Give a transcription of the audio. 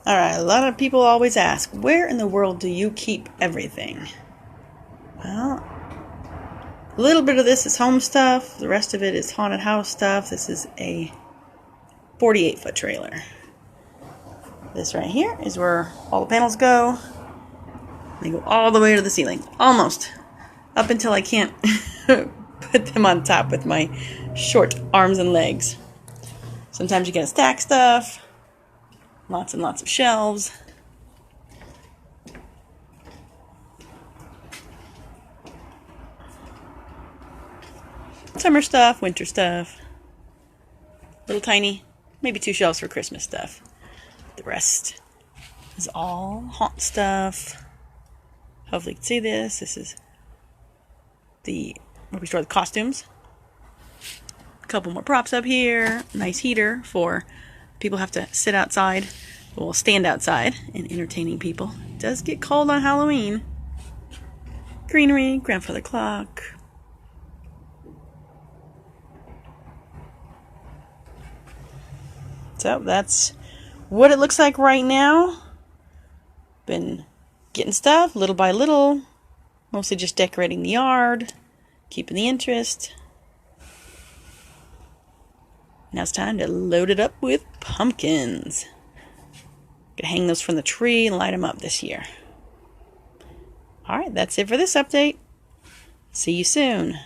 Alright, a lot of people always ask, where in the world do you keep everything? Well, a little bit of this is home stuff. The rest of it is haunted house stuff. This is a 48-foot trailer. This right here is where all the panels go. They go all the way to the ceiling. Almost. Up until I can't put them on top with my short arms and legs. Sometimes you gotta stack stuff. Lots and lots of shelves. Summer stuff, winter stuff. Little tiny, maybe 2 shelves for Christmas stuff. The rest is all haunt stuff. Hopefully you can see this. This is where we store the costumes. A couple more props up here. Nice heater for people who have to sit outside. Well, stand outside and entertaining people. It does get cold on Halloween. Greenery, grandfather clock. So that's what it looks like right now. Been getting stuff little by little. Mostly just decorating the yard. Keeping the interest. Now it's time to load it up with pumpkins. Gonna hang those from the tree and light them up this year. Alright, that's it for this update. See you soon.